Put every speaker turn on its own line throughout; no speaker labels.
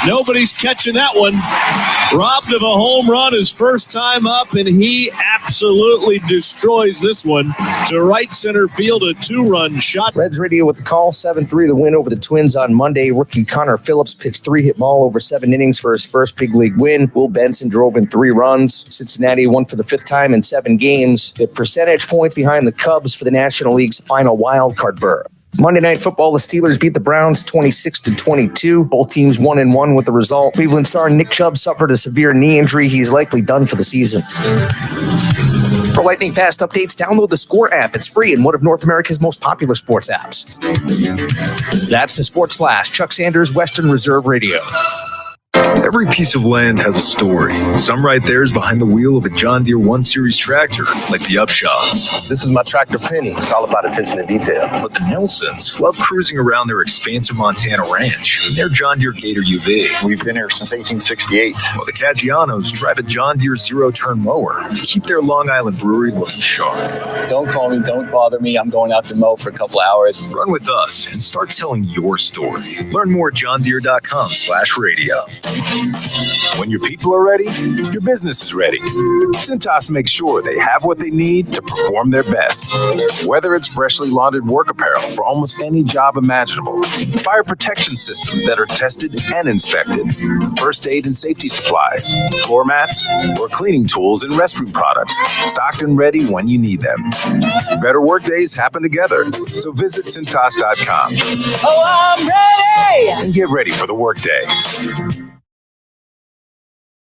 Nobody's catching that one. Robbed of a home run his first time up, and he absolutely destroys this one to right center field, a 2-run shot.
Reds Radio with the call, 7-3 the win over the Twins on Monday. Rookie Connor Phillips pitched 3-hit ball over 7 innings for his first big league win. Will Benson drove in 3 runs. Cincinnati won for the 5th time in 7 games. The percentage point behind the Cubs for the National League's final wild card berth. Monday Night Football, the Steelers beat the Browns 26-22. Both teams 1-1 with the result. Cleveland star Nick Chubb suffered a severe knee injury. He's likely done for the season. For lightning fast updates, download the Score app. It's free and one of North America's most popular sports apps. That's the Sports Flash. Chuck Sanders, Western Reserve Radio.
Every piece of land has a story. Some write theirs behind the wheel of a John Deere 1 Series tractor, like the Upshaws.
This is my tractor Penny. It's all about attention to detail.
But the Nelsons love cruising around their expansive Montana ranch in their John Deere Gator UV.
We've been here since 1868.
While the Caggianos drive a John Deere zero-turn mower to keep their Long Island brewery looking sharp.
Don't call me, don't bother me. I'm going out to mow for a couple hours.
Run with us and start telling your story. Learn more at johndeere.com/radio.
When your people are ready, your business is ready. Cintas makes sure they have what they need to perform their best. Whether it's freshly laundered work apparel for almost any job imaginable, fire protection systems that are tested and inspected, first aid and safety supplies, floor mats, or cleaning tools and restroom products, stocked and ready when you need them. Better work days happen together, so visit Cintas.com.
Oh, I'm ready!
And get ready for the workday.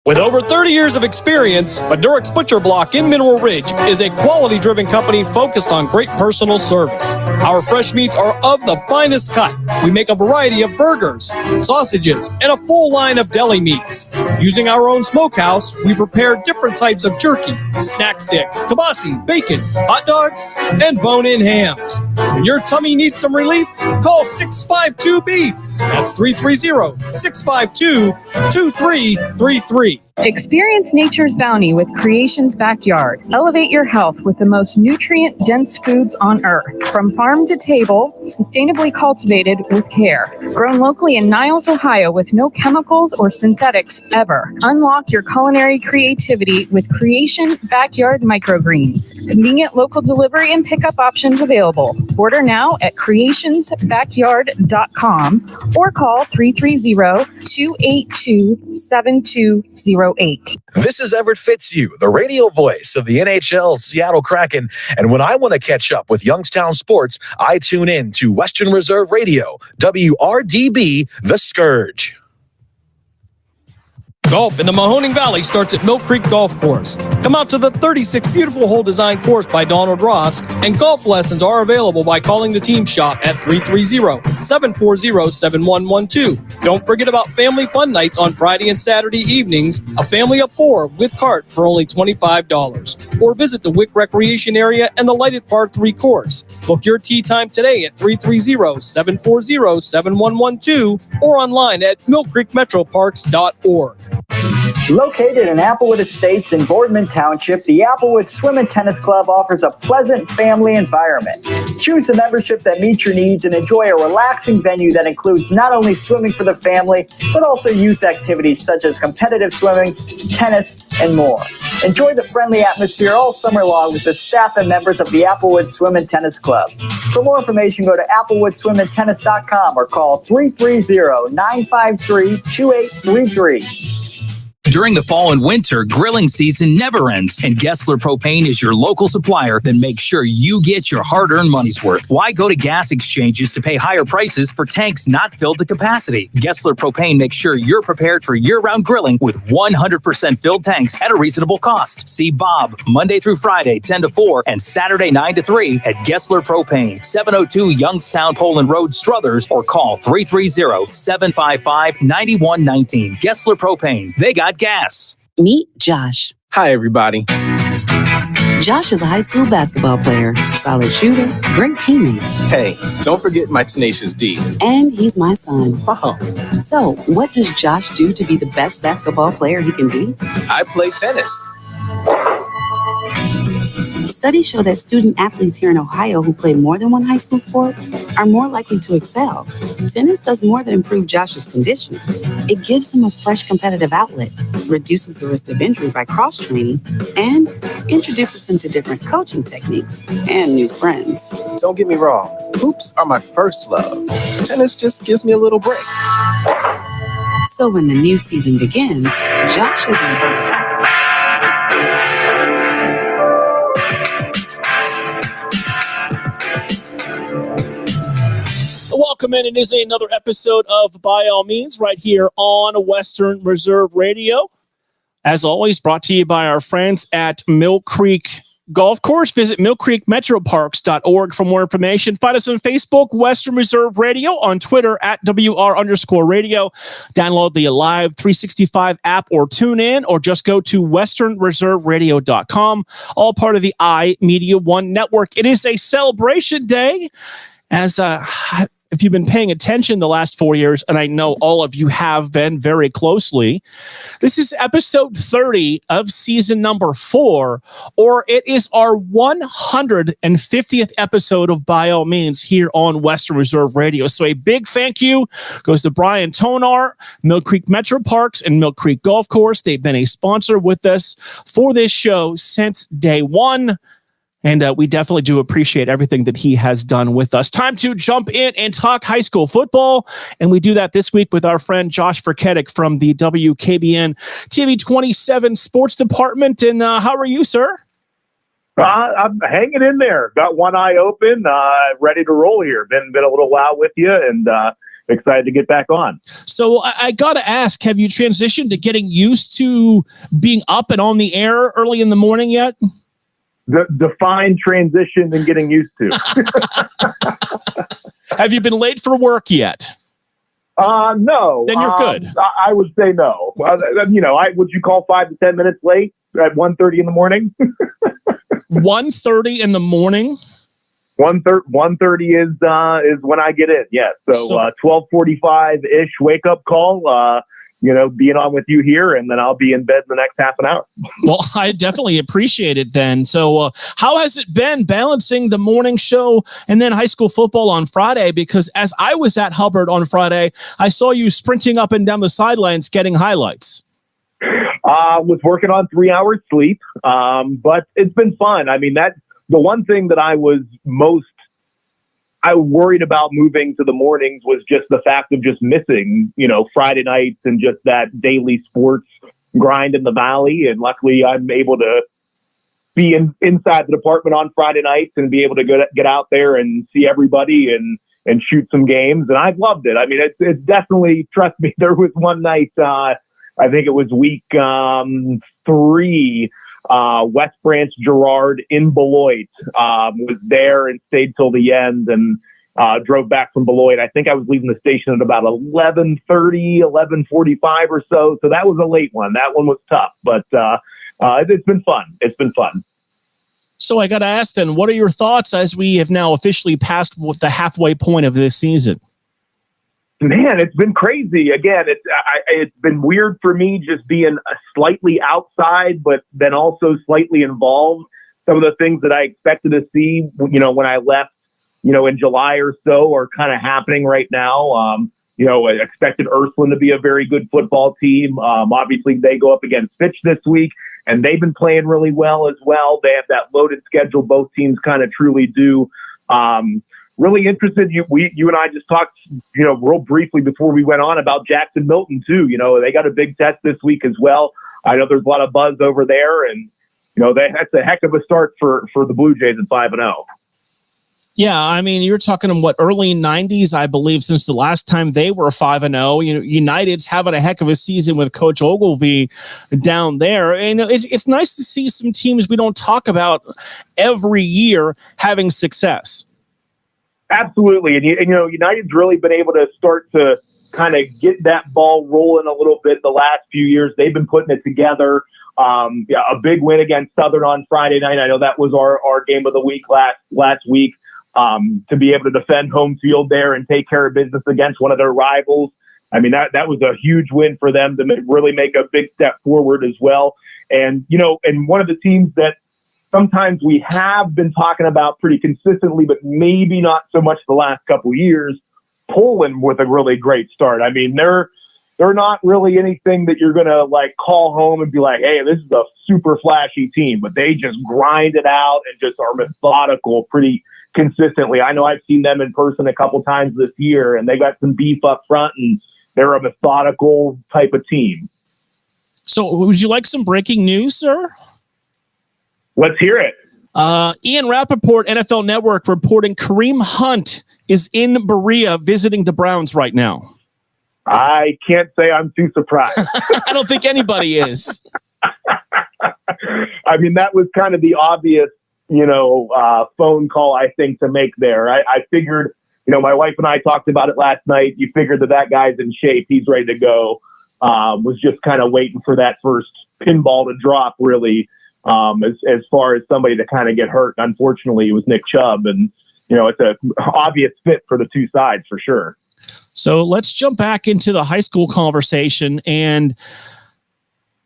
With over 30 years of experience, Madurix Butcher Block in Mineral Ridge is a quality-driven company focused on great personal service. Our fresh meats are of the finest cut. We make a variety of burgers, sausages, and a full line of deli meats. Using our own smokehouse, we prepare different types of jerky, snack sticks, kibasi, bacon, hot dogs, and bone-in hams. When your tummy needs some relief, call 652-BEEF. That's 330-652-2333.
Experience nature's bounty with Creation's Backyard. Elevate your health with the most nutrient-dense foods on earth. From farm to table, sustainably cultivated with care. Grown locally in Niles, Ohio with no chemicals or synthetics ever. Unlock your culinary creativity with Creation Backyard Microgreens. Convenient local delivery and pickup options available. Order now at creationsbackyard.com or call 330-282-7208.
This is Everett Fitzhugh, the radio voice of the NHL Seattle Kraken. And when I want to catch up with Youngstown sports, I tune in to Western Reserve Radio, WRDB, The Scourge.
Golf in the Mahoning Valley starts at Mill Creek Golf Course. Come out to the 36 beautiful hole design course by Donald Ross, and golf lessons are available by calling the team shop at 330-740-7112. Don't forget about family fun nights on Friday and Saturday evenings, a family of 4 with cart for only $25. Or visit the Wick Recreation Area and the lighted Par 3 course. Book your tee time today at 330-740-7112 or online at millcreekmetroparks.org.
Located in Applewood Estates in Boardman Township, the Applewood Swim and Tennis Club offers a pleasant family environment. Choose a membership that meets your needs and enjoy a relaxing venue that includes not only swimming for the family, but also youth activities such as competitive swimming, tennis, and more. Enjoy the friendly atmosphere all summer long with the staff and members of the Applewood Swim and Tennis Club. For more information, go to applewoodswimandtennis.com or call 330-953-2833.
During the fall and winter, grilling season never ends, and Gessler Propane is your local supplier that makes sure you get your hard-earned money's worth. Why go to gas exchanges to pay higher prices for tanks not filled to capacity? Gessler Propane makes sure you're prepared for year-round grilling with 100% filled tanks at a reasonable cost. See Bob Monday through Friday, 10 to 4, and Saturday, 9 to 3 at Gessler Propane, 702 Youngstown Poland Road, Struthers, or call 330-755-9119. Gessler Propane. They got gas.
Meet Josh.
Hi, everybody.
Josh is a high school basketball player, solid shooter, great teammate.
Hey, don't forget my tenacious D.
And he's my son.
Oh.
So, what does Josh do to be the best basketball player he can be?
I play tennis.
Studies show that student athletes here in Ohio who play more than one high school sport are more likely to excel. Tennis does more than improve Josh's conditioning. It gives him a fresh competitive outlet, reduces the risk of injury by cross-training, and introduces him to different coaching techniques and new friends.
Don't get me wrong, hoops are my first love. Tennis just gives me a little break.
So when the new season begins, Josh isn't hurt yet.
Welcome in. It is another episode of By All Means right here on Western Reserve Radio. As always, brought to you by our friends at Mill Creek Golf Course. Visit millcreekmetroparks.org for more information. Find us on Facebook, Western Reserve Radio, on Twitter at WR_radio. Download the Live 365 app or tune in, or just go to westernreserveradio.com. All part of the iMeda1 network. It is a celebration day, as if you've been paying attention the last 4 years, and I know all of you have been very closely, this is episode 30 of season number 4, or it is our 150th episode of By All Means here on Western Reserve Radio. So a big thank you goes to Brian Tonar, Mill Creek Metro Parks, and Mill Creek Golf Course. They've been a sponsor with us for this show since day one. And we definitely do appreciate everything that he has done with us. Time to jump in and talk high school football. And we do that this week with our friend Josh Verketic from the WKBN TV 27 Sports Department. And how are you, sir?
I'm hanging in there. Got one eye open, ready to roll here. Been a little while with you, and excited to get back on.
So I got to ask, have you transitioned to getting used to being up and on the air early in the morning yet?
The defined transition and getting used to.
Have you been late for work yet?
No.
Then you're good.
I would say no. Would you call 5 to 10 minutes late at 1:30 in the morning?
1:30 in the morning?
1:30 is when I get in. Yes. So 12:45-ish wake up call. Being on with you here, and then I'll be in bed the next half an hour.
Well, I definitely appreciate it then. So how has it been balancing the morning show and then high school football on Friday? Because as I was at Hubbard on Friday, I saw you sprinting up and down the sidelines getting highlights.
Was working on 3 hours sleep, but it's been fun. I mean, the one thing that I was worried about moving to the mornings was just the fact of just missing, Friday nights and just that daily sports grind in the Valley. And luckily I'm able to be inside the department on Friday nights and be able to get out there and see everybody and shoot some games. And I've loved it. I mean, it's definitely, trust me, there was one night, I think it was week 3, West Branch Girard in Beloit, was there and stayed till the end, and drove back from Beloit. I think I was leaving the station at about 11:30, 11:45 or so. So that was a late one. That one was tough, but it's been fun. It's been fun.
So I got to ask then, what are your thoughts as we have now officially passed the halfway point of this season?
Man, it's been crazy. Again, it's been weird for me just being slightly outside, but then also slightly involved. Some of the things that I expected to see, when I left, in July or so, are kind of happening right now. I expected Ursuline to be a very good football team. Obviously, they go up against Fitch this week, and they've been playing really well as well. They have that loaded schedule. Both teams kind of truly do. Really interested. You and I just talked, real briefly before we went on about Jackson Milton too. They got a big test this week as well. I know there's a lot of buzz over there, and that's a heck of a start for the Blue Jays at 5-0.
Yeah, I mean, you're talking early 90s, I believe, since the last time they were 5-0. United's having a heck of a season with Coach Ogilvie down there. And it's nice to see some teams we don't talk about every year having success.
Absolutely. And United's really been able to start to kind of get that ball rolling a little bit the last few years. They've been putting it together. A big win against Southern on Friday night. I know that was our game of the week last week. To be able to defend home field there and take care of business against one of their rivals. I mean, that was a huge win for them to really make a big step forward as well. And, and one of the teams that sometimes we have been talking about pretty consistently, but maybe not so much the last couple of years. Poland with a really great start. I mean, they're not really anything that you're going to like call home and be like, hey, this is a super flashy team, but they just grind it out and just are methodical pretty consistently. I know I've seen them in person a couple times this year, and they got some beef up front, and they're a methodical type of team.
So would you like some breaking news, sir?
Let's hear it.
Ian Rappaport, NFL Network, reporting Kareem Hunt is in Berea visiting the Browns right now.
I can't say I'm too surprised.
I don't think anybody is.
I mean, that was kind of the obvious, phone call, I think, to make there. I figured, my wife and I talked about it last night. You figured that guy's in shape. He's ready to go. Was just kind of waiting for that first pinball to drop, really, as far as somebody to kind of get hurt. Unfortunately, it was Nick Chubb. And, it's an obvious fit for the two sides for sure.
So let's jump back into the high school conversation. And,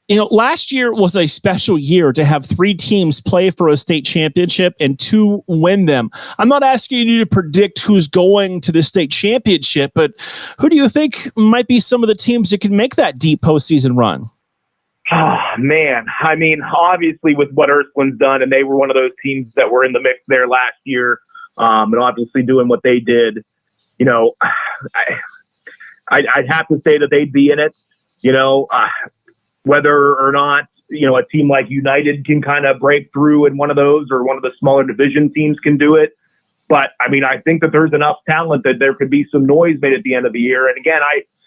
last year was a special year to have 3 teams play for a state championship and 2 win them. I'm not asking you to predict who's going to the state championship, but who do you think might be some of the teams that can make that deep postseason run?
Oh, man. I mean, obviously with what Ursuline's done, and they were one of those teams that were in the mix there last year, and obviously doing what they did, I'd have to say that they'd be in it, whether or not, a team like United can kind of break through in one of those, or one of the smaller division teams can do it. But I mean, I think that there's enough talent that there could be some noise made at the end of the year. And again,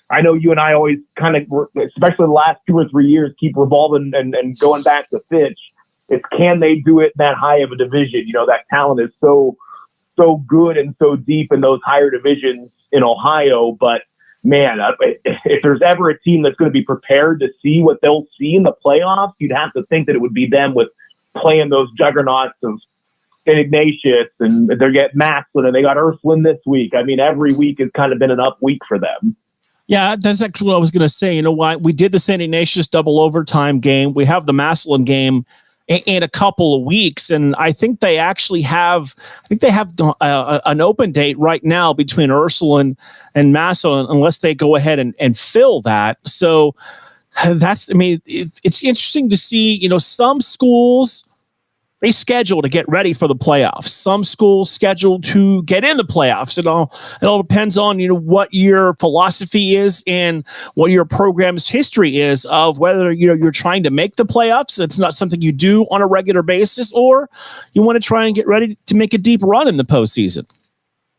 I know you and I always kind of, especially the last 2 or 3 years, keep revolving and going back to Fitch. It's can they do it that high of a division? That talent is so good and so deep in those higher divisions in Ohio. But man, if there's ever a team that's going to be prepared to see what they'll see in the playoffs, you'd have to think that it would be them, with playing those juggernauts of St. Ignatius, and they get Massillon, and they got Ursuline this week. I mean, every week has kind of been an up week for them.
Yeah, that's actually what I was going to say. You know what? We did the St. Ignatius double overtime game. We have the Massillon game in a couple of weeks, and I think they actually have. I think they have an open date right now between Ursuline and Massillon, unless they go ahead and fill that. So that's. I mean, it's interesting to see. Some schools, they schedule to get ready for the playoffs. Some schools schedule to get in the playoffs. It all depends on what your philosophy is and what your program's history is of whether you're trying to make the playoffs. It's not something you do on a regular basis, or you want to try and get ready to make a deep run in the postseason.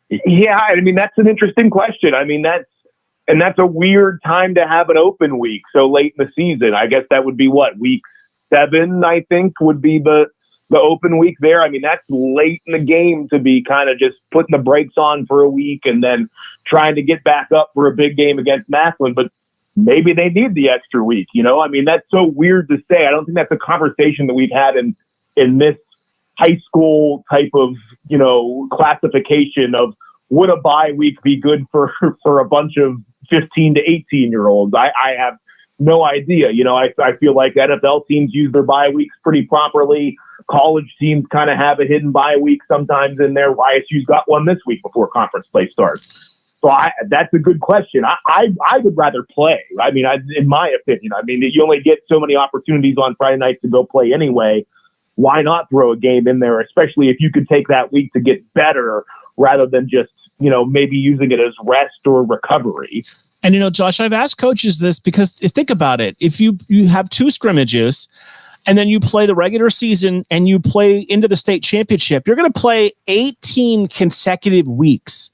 Yeah, I mean, that's an interesting question. I mean, that's a weird time to have an open week so late in the season. I guess that would be week 7, I think, would be the open week there. I mean, that's late in the game to be kind of just putting the brakes on for a week and then trying to get back up for a big game against Massillon. But maybe they need the extra week. I mean, that's so weird to say. I don't think that's a conversation that we've had in this high school type of, classification of would a bye week be good for a bunch of 15 to 18-year-olds. I have no idea. I feel like NFL teams use their bye weeks pretty properly. College teams kind of have a hidden bye week sometimes in there. ISU's got one this week before conference play starts. So that's a good question. I would rather play. I mean, in my opinion, you only get so many opportunities on Friday nights to go play anyway. Why not throw a game in there, especially if you could take that week to get better rather than just, maybe using it as rest or recovery.
And, Josh, I've asked coaches this because think about it. If you have 2 scrimmages and then you play the regular season and you play into the state championship, you're going to play 18 consecutive weeks.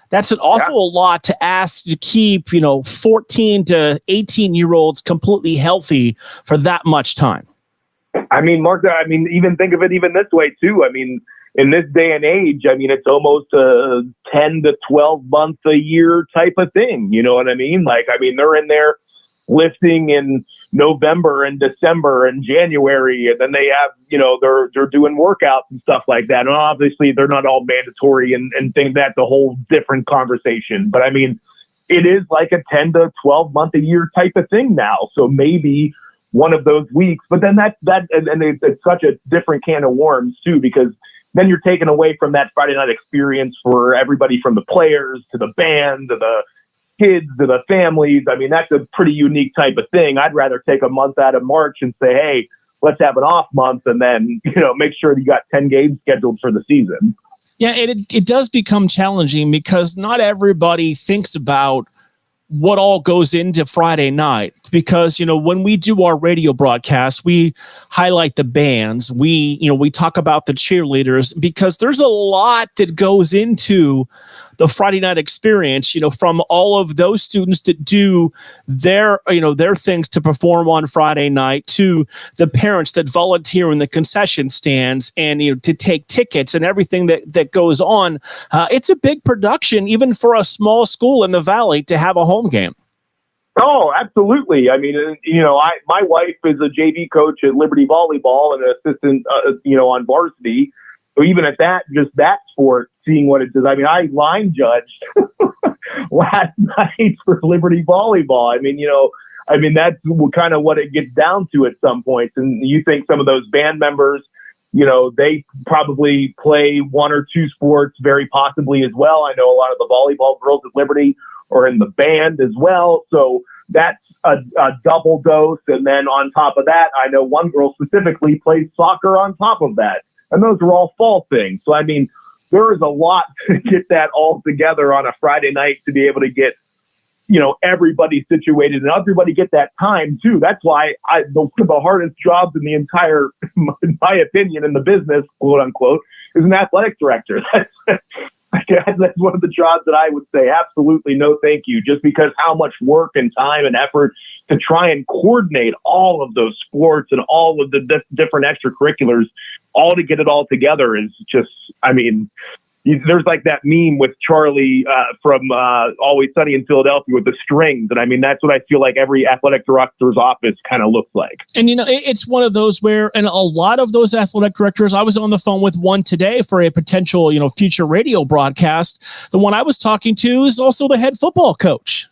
That's an awful lot to ask to keep, 14 to 18-year-olds completely healthy for that much time.
I mean, Mark, even think of it even this way, too. I mean, in this day and age, it's almost a 10 to 12 month a year type of thing. You know what I mean? They're in there lifting in November and December and January, and then they have, they're doing workouts and stuff like that. And obviously they're not all mandatory and things. That's a whole different conversation. But it is like a 10 to 12 month a year type of thing now. So maybe one of those weeks. But then it's such a different can of worms too, because then you're taken away from that Friday night experience for everybody from the players to the band to the kids to the families. I mean, that's a pretty unique type of thing. I'd rather take a month out of March and say, hey, let's have an off month and then, make sure that you got 10 games scheduled for the season.
Yeah, it does become challenging because not everybody thinks about what all goes into Friday night, because, when we do our radio broadcast, we highlight the bands, we talk about the cheerleaders, because there's a lot that goes into the Friday night experience, from all of those students that do their things to perform on Friday night, to the parents that volunteer in the concession stands and, to take tickets and everything that goes on. It's a big production, even for a small school in the Valley, to have a home game.
Oh, absolutely. I mean, my wife is a JV coach at Liberty Volleyball and an assistant, on varsity. So even at just that sport, seeing what it does. I mean, I line judged last night for Liberty Volleyball. I mean, that's kind of what it gets down to at some points. And you think some of those band members, they probably play one or two sports very possibly as well. I know a lot of the volleyball girls at Liberty are in the band as well. So that's a double dose. And then on top of that, I know one girl specifically plays soccer on top of that. And those are all fall things. So, I mean, there is a lot to get that all together on a Friday night to be able to get, everybody situated and everybody get that time too. That's why one of the hardest jobs in the entire, in my opinion, in the business, quote unquote, is an athletic director. That's one of the jobs that I would say absolutely no thank you, just because how much work and time and effort to try and coordinate all of those sports and all of the different extracurriculars, all to get it all together is just, I mean, there's like that meme with Charlie from Always Sunny in Philadelphia with the strings. And I mean, that's what I feel like every athletic director's office kind of looks like.
And, it's one of those where, and a lot of those athletic directors, I was on the phone with one today for a potential, future radio broadcast. The one I was talking to is also the head football coach.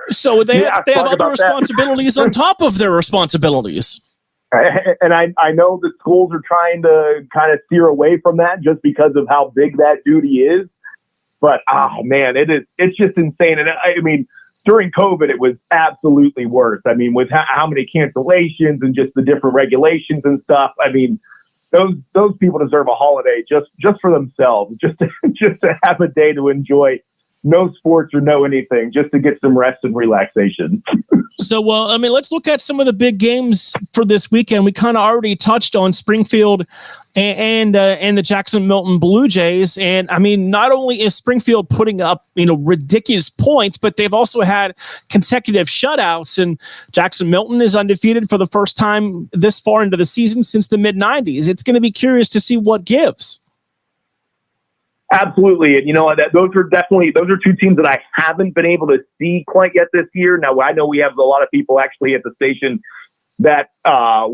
So they have other responsibilities on top of their responsibilities.
And I know the schools are trying to kind of steer away from that just because of how big that duty is. But, man, it's just insane. And I mean, during COVID, it was absolutely worse. I mean, with how many cancellations and just the different regulations and stuff. I mean, those people deserve a holiday just for themselves, just to have a day to enjoy no sports or no anything, just to get some rest and relaxation.
So, let's look at some of the big games for this weekend. We kind of already touched on Springfield and the Jackson Milton Blue Jays. And I mean, not only is Springfield putting up, ridiculous points, but they've also had consecutive shutouts. And Jackson Milton is undefeated for the first time this far into the season since the mid-90s. It's going to be curious to see what gives.
Absolutely. And those are two teams that I haven't been able to see quite yet this year. Now, I know we have a lot of people actually at the station that have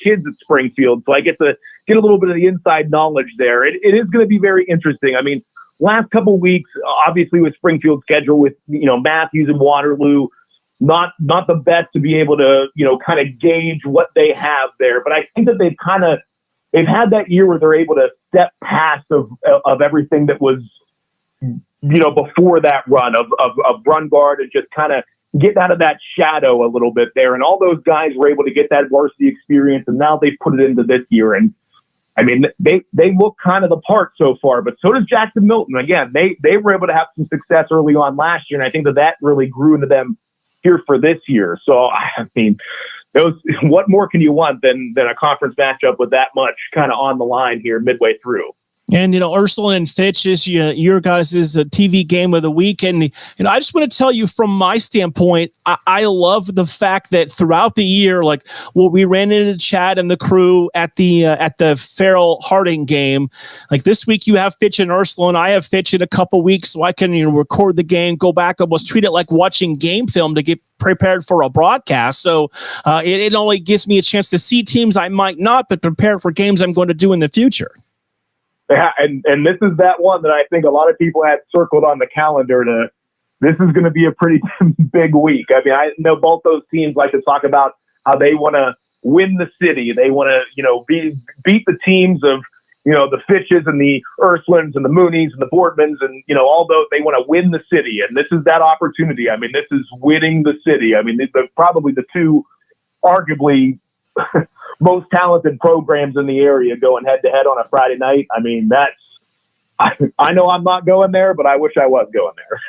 kids at Springfield. So I get to get a little bit of the inside knowledge there. It is going to be very interesting. I mean, last couple of weeks, obviously with Springfield's schedule with, Matthews and Waterloo, not the best to be able to, kind of gauge what they have there. But I think that they've had that year where they're able to step past of everything that was, before that run of run guard and just kind of get out of that shadow a little bit there. And all those guys were able to get that varsity experience, and now they've put it into this year. And I mean, they look kind of the part so far, but so does Jackson Milton. Again, they were able to have some success early on last year, and I think that really grew into them here for this year. So, I mean, what more can you want than a conference matchup with that much kind of on the line here midway through?
And, Ursula and Fitch is your guys' TV game of the week. And, I just want to tell you from my standpoint, I love the fact that throughout the year, we ran into Chad and the crew at the Farrell Harding game. Like this week you have Fitch and Ursula, and I have Fitch in a couple weeks, so I can, record the game, go back, almost treat it like watching game film to get prepared for a broadcast. So it only gives me a chance to see teams I might not, but prepare for games I'm going to do in the future.
Yeah, and this is that one that I think a lot of people had circled on the calendar to this is going to be a pretty big week. I mean, I know both those teams like to talk about how they want to win the city. They want to, beat the teams of, the Fitches and the Ursulines and the Moonies and the Boardmans and, all those. They want to win the city. And this is that opportunity. I mean, this is winning the city. I mean, they're probably the two arguably most talented programs in the area going head to head on a Friday night. I mean, I know I'm not going there, but I wish I was going there.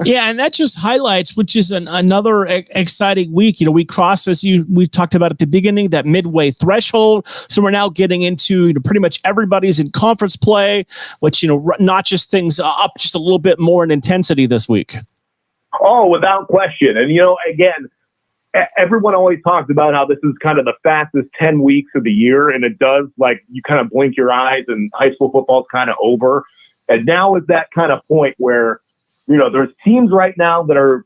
Yeah, and that just highlights, which is another exciting week. We crossed, as we talked about at the beginning, that midway threshold. So we're now getting into pretty much everybody's in conference play, which notches things up just a little bit more in intensity this week.
Oh, without question. And again, everyone always talks about how this is kind of the fastest 10 weeks of the year, and it does, like, you kind of blink your eyes and high school football's kind of over. And now is that kind of point where, there's teams right now that are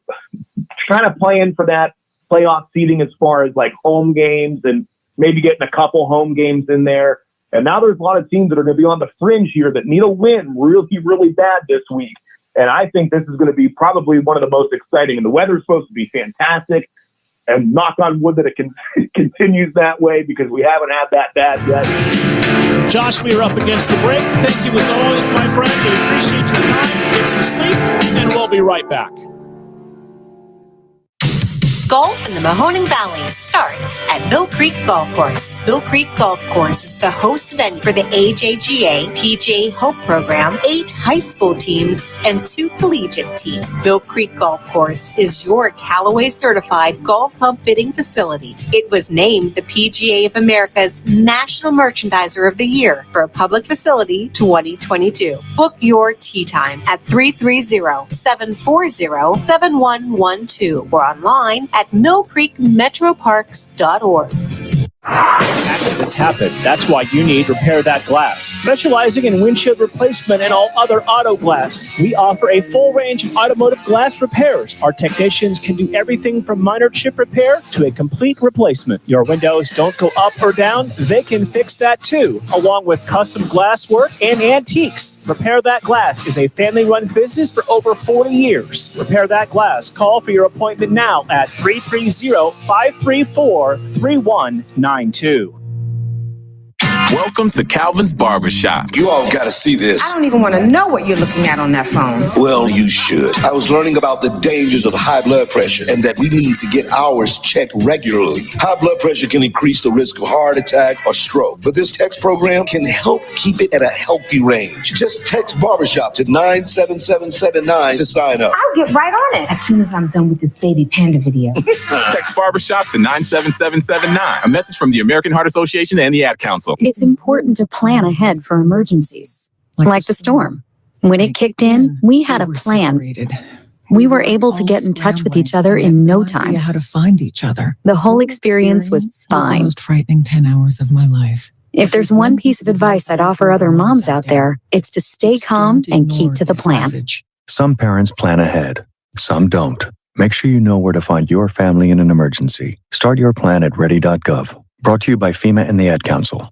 kind of playing for that playoff seeding as far as like home games and maybe getting a couple home games in there. And now there's a lot of teams that are going to be on the fringe here that need a win really, really bad this week. And I think this is going to be probably one of the most exciting. And the weather's supposed to be fantastic. And knock on wood that it continues that way, because we haven't had that bad yet.
Josh, we are up against the break. Thank you as always, my friend. We appreciate your time. Get some sleep, and we'll be right back.
Golf in the Mahoning Valley starts at Mill Creek Golf Course. Mill Creek Golf Course is the host venue for the AJGA PGA Hope Program, 8 high school teams, and 2 collegiate teams. Mill Creek Golf Course is your Callaway certified golf hub fitting facility. It was named the PGA of America's National Merchandiser of the Year for a public facility 2022. Book your tee time at 330-740-7112 or online at millcreekmetroparks.org.
Accidents happen. That's why you need Repair That Glass. Specializing in windshield replacement and all other auto glass, we offer a full range of automotive glass repairs. Our technicians can do everything from minor chip repair to a complete replacement. Your windows don't go up or down, they can fix that too, along with custom glass work and antiques. Repair That Glass is a family-run business for over 40 years. Repair That Glass. Call for your appointment now at 330-534-3192.
Welcome to Calvin's Barbershop.
You all gotta see this.
I don't even want to know what you're looking at on that phone.
Well, you should. I was learning about the dangers of high blood pressure and that we need to get ours checked regularly. High blood pressure can increase the risk of heart attack or stroke, but this text program can help keep it at a healthy range. Just text Barbershop to 97779 to sign up.
I'll get right on it as soon as I'm done with this baby panda video.
Text Barbershop to 97779. A message from the American Heart Association and the Ad Council.
It's important to plan ahead for emergencies, like the storm. When it kicked in, we had a plan. We were able to get in touch with each other in no time.
How to find each other.
The whole experience was fine.
The most frightening 10 hours of my life.
If there's one piece of advice I'd offer other moms out there, it's to stay calm and keep to the plan.
Some parents plan ahead, some don't. Make sure you know where to find your family in an emergency. Start your plan at ready.gov. Brought to you by FEMA and the Ad Council.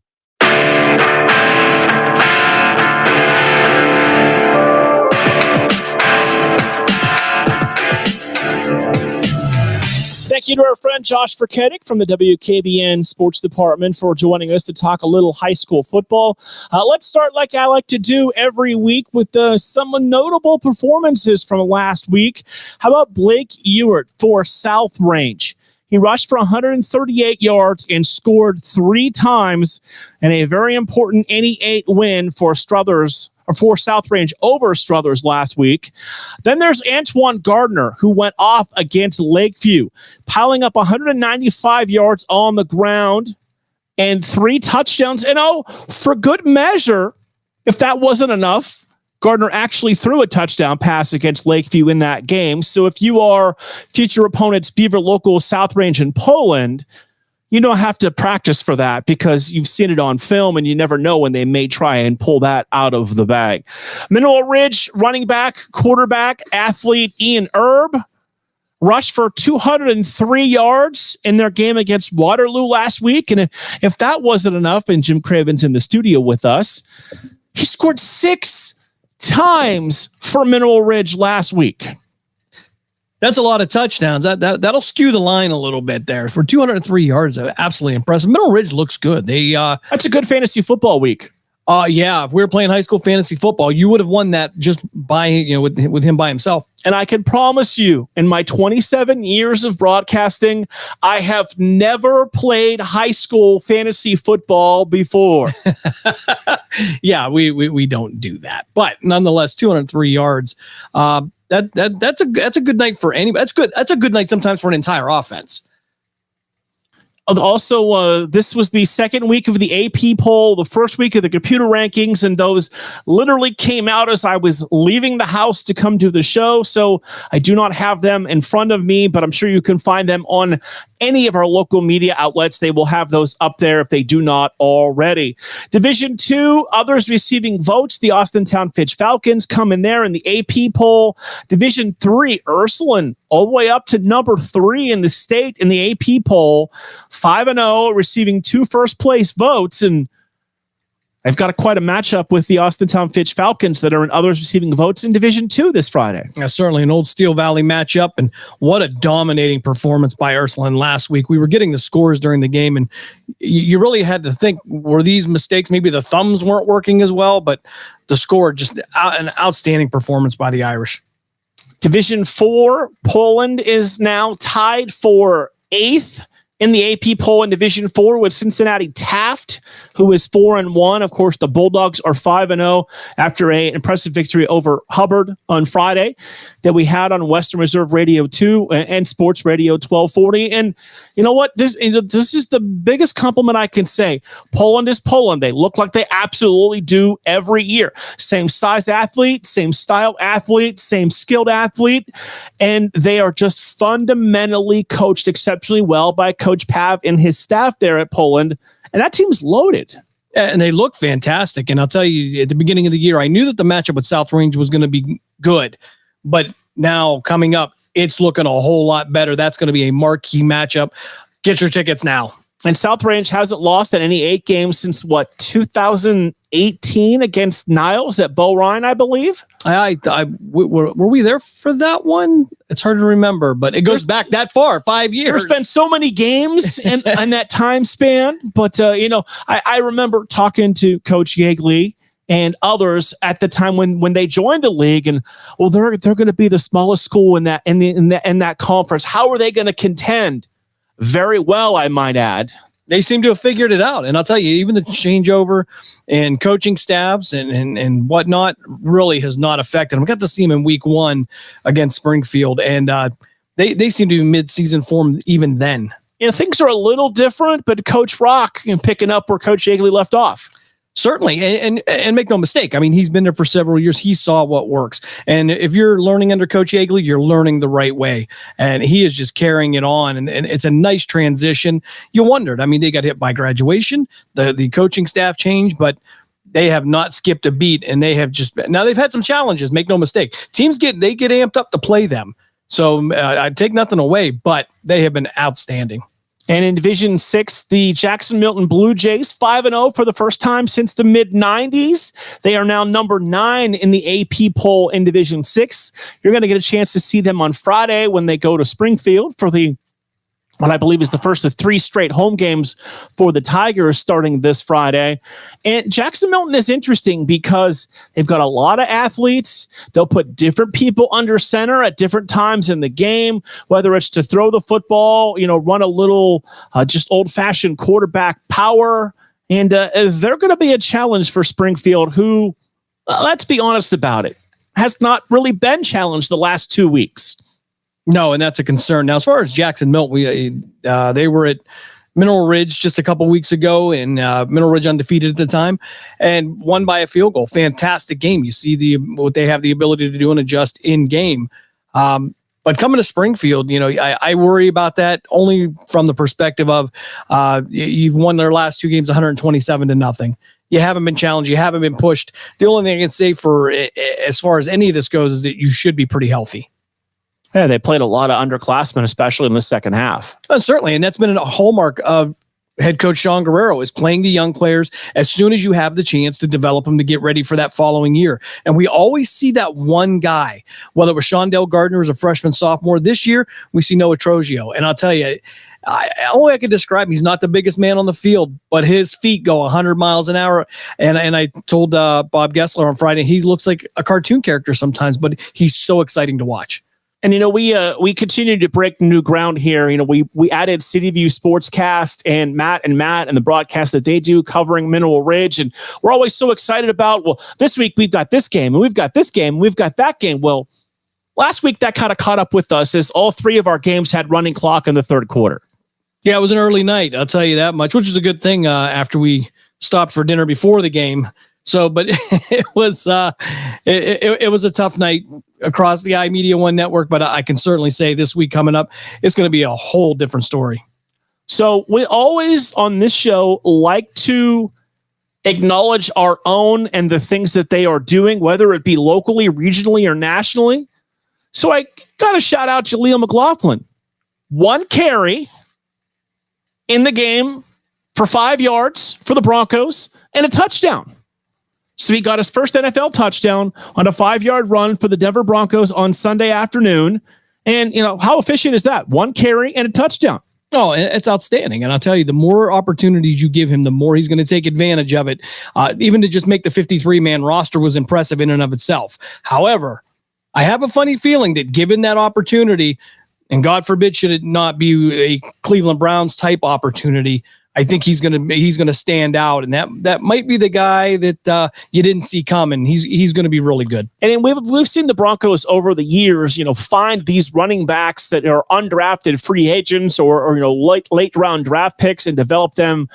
Thank you to our friend Josh Furketic from the WKBN Sports Department for joining us to talk a little high school football. Let's start like I like to do every week with some notable performances from last week. How about Blake Ewert for South Range? He rushed for 138 yards and scored 3 times in a very important 88 win for Struthers, or for South Range over Struthers last week. Then there's Antoine Gardner, who went off against Lakeview, piling up 195 yards on the ground and 3 touchdowns. And for good measure, if that wasn't enough, Gardner actually threw a touchdown pass against Lakeview in that game. So if you are future opponents Beaver Local, South Range, and Poland, you don't have to practice for that because you've seen it on film and you never know when they may try and pull that out of the bag. Mineral Ridge running back, quarterback, athlete Ian Erb rushed for 203 yards in their game against Waterloo last week. And if that wasn't enough, and Jim Craven's in the studio with us, he scored 6 times for Mineral Ridge last week.
That's a lot of touchdowns. That'll skew the line a little bit there. For 203 yards, absolutely impressive. Middle Ridge looks good.
That's a good fantasy football week.
Yeah, if we were playing high school fantasy football, you would have won that just by, with him by himself.
And I can promise you, in my 27 years of broadcasting, I have never played high school fantasy football before.
Yeah, we don't do that. But nonetheless, 203 yards. That's a good night for anybody. That's good. That's a good night sometimes for an entire offense.
Also, this was the second week of the AP poll, the first week of the computer rankings, and those literally came out as I was leaving the house to come to the show. So I do not have them in front of me, but I'm sure you can find them on any of our local media outlets. They will have those up there if they do not already. Division 2, others receiving votes. The Austintown Fitch Falcons come in there in the AP poll. Division 3, Ursuline, all the way up to number 3 in the state in the AP poll. 5-0, receiving 2 first-place votes, and I've got quite a matchup with the Austintown Fitch Falcons that are in others receiving votes in Division 2 this Friday.
Yeah, certainly an old Steel Valley matchup, and what a dominating performance by Ursuline last week. We were getting the scores during the game, and you really had to think, were these mistakes? Maybe the thumbs weren't working as well, but the score, just an outstanding performance by the Irish.
Division 4, Poland is now tied for 8th in the AP poll in Division 4 with Cincinnati Taft, who is 4-1. Of course, the Bulldogs are 5-0 after an impressive victory over Hubbard on Friday that we had on Western Reserve Radio 2 and Sports Radio 1240. And you know what? This is the biggest compliment I can say. Poland is Poland. They look like they absolutely do every year. Same size athlete, same style athlete, same skilled athlete, and they are just fundamentally coached exceptionally well by Coach Pav and his staff there at Poland, and that team's loaded.
And they look fantastic. And I'll tell you, at the beginning of the year, I knew that the matchup with South Range was going to be good, but now coming up, it's looking a whole lot better. That's going to be a marquee matchup. Get your tickets now.
And South Range hasn't lost at any 8 games since 2018 against Niles at Bo Ryan, I believe.
Were we there for that one? It's hard to remember, but it goes back that far, 5 years.
There's been so many games in that time span, but I remember talking to Coach Yeagley and others at the time when they joined the league, and they're going to be the smallest school in that conference. How are they going to contend? Very well, I might add.
They seem to have figured it out. And I'll tell you, even the changeover and coaching staffs and whatnot really has not affected them. I got to see them in week 1 against Springfield, and they seem to be mid-season form even then.
Things are a little different, but Coach Rock picking up where Coach Yeagley left off.
Certainly. And make no mistake. I mean, he's been there for several years. He saw what works. And if you're learning under Coach Yeagley, you're learning the right way. And he is just carrying it on. And it's a nice transition. You wondered, I mean, they got hit by graduation, the coaching staff changed, but they have not skipped a beat. And they have now they've had some challenges. Make no mistake. Teams get amped up to play them. So I take nothing away, but they have been outstanding.
And in Division 6, the Jackson Milton Blue Jays, 5-0 for the first time since the mid-90s. They are now number 9 in the AP poll in Division 6. You're going to get a chance to see them on Friday when they go to Springfield for what I believe is the first of 3 straight home games for the Tigers starting this Friday. And Jackson Milton is interesting because they've got a lot of athletes. They'll put different people under center at different times in the game, whether it's to throw the football, run a little just old-fashioned quarterback power. And they're going to be a challenge for Springfield, who, let's be honest about it, has not really been challenged the last 2 weeks.
No, and that's a concern. Now, as far as Jackson Milton, they were at Mineral Ridge just a couple weeks ago, and Mineral Ridge undefeated at the time, and won by a field goal. Fantastic game. You see what they have the ability to do and adjust in game. But coming to Springfield, I worry about that only from the perspective of you've won their last 2 games 127-0. You haven't been challenged. You haven't been pushed. The only thing I can say for as far as any of this goes is that you should be pretty healthy.
Yeah, they played a lot of underclassmen, especially in the second half.
Certainly, and that's been a hallmark of head coach Sean Guerrero is playing the young players as soon as you have the chance to develop them to get ready for that following year. And we always see that one guy, whether it was Shondell Gardner as a freshman, sophomore. This year, we see Noah Trogio. And I'll tell you, only I could describe him. He's not the biggest man on the field, but his feet go 100 miles an hour. And I told Bob Gessler on Friday, he looks like a cartoon character sometimes, but he's so exciting to watch.
And, we continue to break new ground here. We added CityView Sportscast and Matt and the broadcast that they do covering Mineral Ridge. And we're always so excited about, well, this week we've got this game and we've got this game and we've got that game. Well, last week that kind of caught up with us as all three of our games had running clock in the third quarter.
Yeah, it was an early night. I'll tell you that much, which is a good thing after we stopped for dinner before the game. So, but it was it was a tough night across the iMedia1 network, but I can certainly say this week coming up, it's going to be a whole different story.
So we always on this show like to acknowledge our own and the things that they are doing, whether it be locally, regionally, or nationally. So I got to shout out Jaleel McLaughlin. 1 carry in the game for 5 yards for the Broncos and a touchdown. So he got his first NFL touchdown on a 5-yard run for the Denver Broncos on Sunday afternoon. And, how efficient is that? 1 carry and a touchdown.
Oh, it's outstanding. And I'll tell you, the more opportunities you give him, the more he's going to take advantage of it. Even to just make the 53-man roster was impressive in and of itself. However, I have a funny feeling that given that opportunity, and God forbid should it not be a Cleveland Browns type opportunity, I think he's gonna stand out, and that might be the guy that you didn't see coming. He's going to be really good.
And we've seen the Broncos over the years, find these running backs that are undrafted free agents or late round draft picks and develop them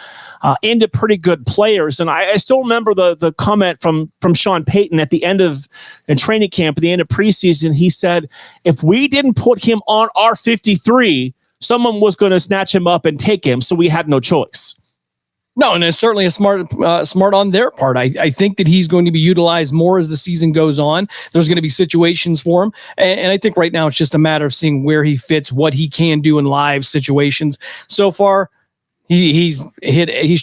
into pretty good players. And I still remember the comment from Sean Payton at the end of training camp, at the end of preseason. He said, "If we didn't put him on our 53." Someone was going to snatch him up and take him, so we had no choice.
No, and it's certainly a smart on their part. I think that he's going to be utilized more as the season goes on. There's going to be situations for him, and I think right now it's just a matter of seeing where he fits, what he can do in live situations. So far, he's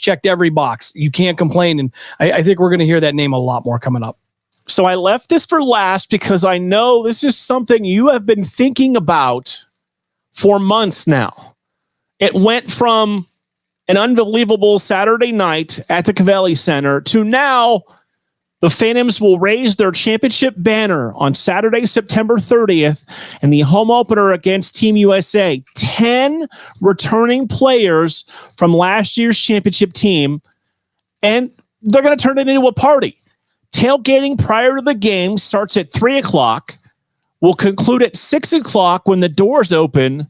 checked every box. You can't complain, and I think we're going to hear that name a lot more coming up.
So I left this for last because I know this is something you have been thinking about for months now. It went from an unbelievable Saturday night at the Covelli Center to now the Phantoms will raise their championship banner on Saturday, September 30th, and the home opener against Team USA. 10 returning players from last year's championship team, and they're going to turn it into a party. Tailgating prior to the game starts at 3 o'clock. Will conclude at 6 o'clock when the doors open,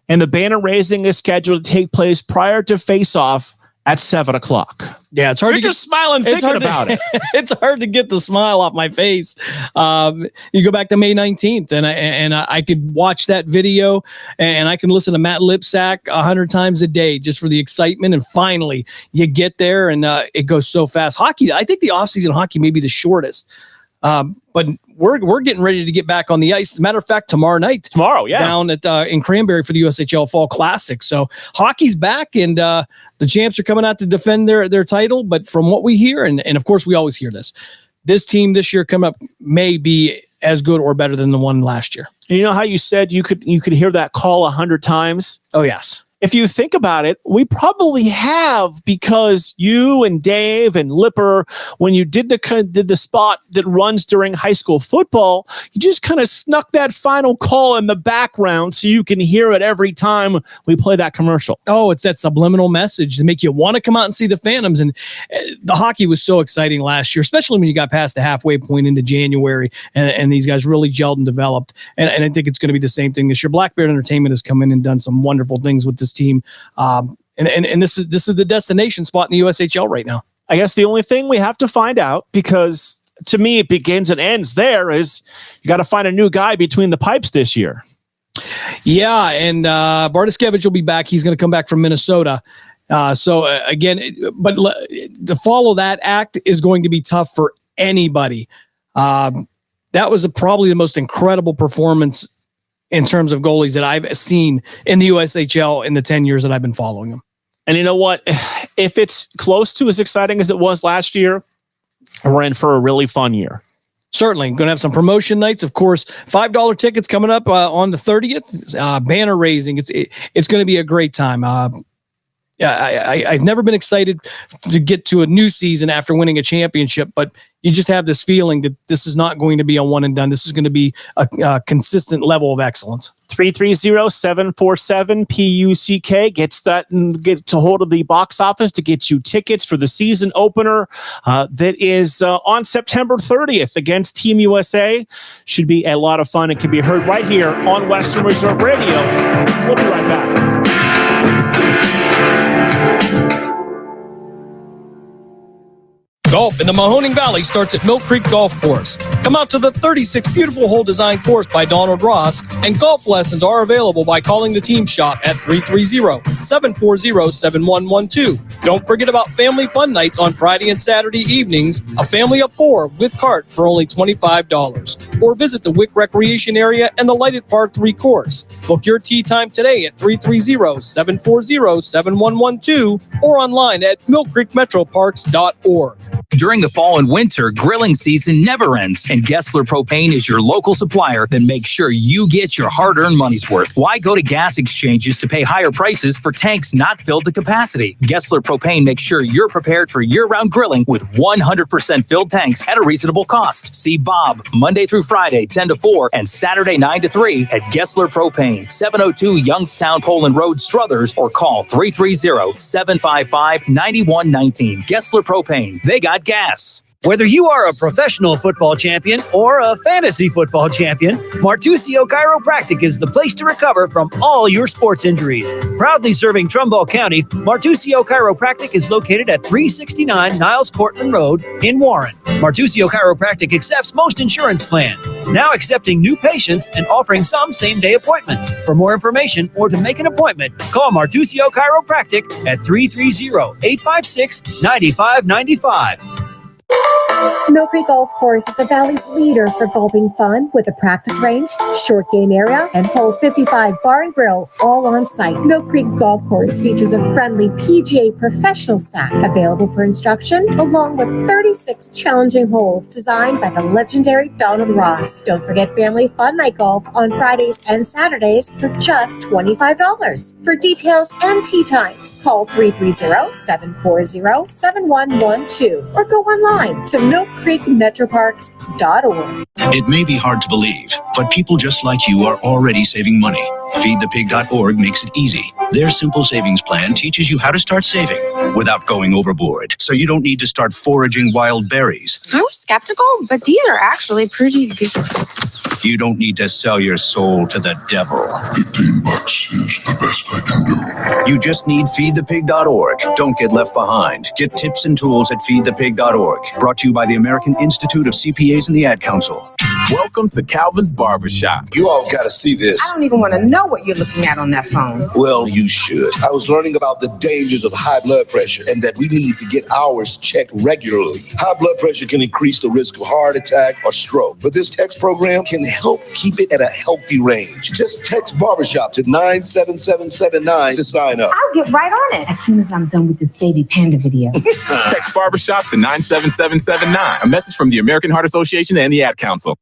and the banner raising is scheduled to take place prior to face-off at 7 o'clock.
Yeah, it's hard.
You're just smiling thinking about it.
It's hard to get the smile off my face. You go back to May 19th, and I could watch that video, and I can listen to Matt Lipsack 100 times a day just for the excitement. And finally, you get there, and it goes so fast. Hockey, I think the offseason hockey may be the shortest. But we're getting ready to get back on the ice. As a matter of fact, tomorrow, yeah, down at in Cranberry for the USHL Fall Classic. So hockey's back, and the champs are coming out to defend their title. But from what we hear, and of course we always hear this team this year coming up may be as good or better than the one last year.
And you know how you said you could hear that call 100 times?
Oh yes.
If you think about it, we probably have, because you and Dave and Lipper, when you did the spot that runs during high school football, you just kind of snuck that final call in the background so you can hear it every time we play that commercial.
Oh, it's that subliminal message to make you want to come out and see the Phantoms. And the hockey was so exciting last year, especially when you got past the halfway point into January, and these guys really gelled and developed. And I think it's going to be the same thing this year. Black Bear Entertainment has come in and done some wonderful things with this team. And this is the destination spot in the USHL right now.
I guess the only thing we have to find out, because to me it begins and ends there, is you got to find a new guy between the pipes this year.
Yeah, and Bartoskevich will be back. He's going to come back from Minnesota. Again, but to follow that act is going to be tough for anybody. That was probably the most incredible performance in terms of goalies that I've seen in the USHL in the 10 years that I've been following them.
And you know what? If it's close to as exciting as it was last year, we're in for a really fun year.
Certainly. Going to have some promotion nights. Of course, $5 tickets coming up on the 30th. Banner raising. It's going to be a great time. I've never been excited to get to a new season after winning a championship, but you just have this feeling that this is not going to be a one and done. This is going to be a consistent level of excellence.
330-747-PUCK gets a hold of the box office to get you tickets for the season opener that is on September 30th against Team USA. Should be a lot of fun. It can be heard right here on Western Reserve Radio. We'll be right back.
Golf in the Mahoning Valley starts at Mill Creek Golf Course. Come out to the 36 beautiful hole design course by Donald Ross, and golf lessons are available by calling the team shop at 330-740-7112. Don't forget about family fun nights on Friday and Saturday evenings, a family of 4 with cart for only $25. Or visit the Wick Recreation Area and the Lighted Par 3 course. Book your tee time today at 330-740-7112 or online at millcreekmetroparks.org.
During the fall and winter, grilling season never ends, and Gessler Propane is your local supplier that makes sure you get your hard-earned money's worth. Why go to gas exchanges to pay higher prices for tanks not filled to capacity? Gessler Propane makes sure you're prepared for year-round grilling with 100% filled tanks at a reasonable cost. See Bob Monday through Friday, 10 to 4, and Saturday, 9 to 3 at Gessler Propane, 702 Youngstown Poland Road, Struthers, or call 330-755-9119. Gessler Propane. They got gas.
Whether you are a professional football champion or a fantasy football champion, Martusio Chiropractic is the place to recover from all your sports injuries. Proudly serving Trumbull County, Martusio Chiropractic is located at 369 Niles Cortland Road in Warren. Martusio Chiropractic accepts most insurance plans, now accepting new patients and offering some same-day appointments. For more information or to make an appointment, call Martusio Chiropractic at 330-856-9595.
Mill Creek Golf Course is the Valley's leader for golfing fun with a practice range, short game area, and hole 55 bar and grill all on site. Mill Creek Golf Course features a friendly PGA professional staff available for instruction, along with 36 challenging holes designed by the legendary Donald Ross. Don't forget family fun night golf on Fridays and Saturdays for just $25. For details and tee times, call 330-740-7112 or go online to millcreekmetroparks.org.
It may be hard to believe, but people just like you are already saving money. FeedThePig.org makes it easy. Their simple savings plan teaches you how to start saving without going overboard, so you don't need to start foraging wild berries.
I was skeptical, but these are actually pretty good.
You don't need to sell your soul to the devil. $15 is the best I can do. You just need FeedThePig.org. Don't get left behind. Get tips and tools at FeedThePig.org. Brought to you by the American Institute of CPAs and the Ad Council.
Welcome to Calvin's Barbershop.
You all got to see this.
I don't even want to know what you're looking at on that phone.
Well, you should. I was learning about the dangers of high blood pressure and that we need to get ours checked regularly. High blood pressure can increase the risk of heart attack or stroke, but this text program can help keep it at a healthy range. Just text Barbershop to 97779 to sign up.
I'll get right on it as soon as I'm done with this baby panda video.
Text Barbershop to 97779. A message from the American Heart Association and the Ad Council.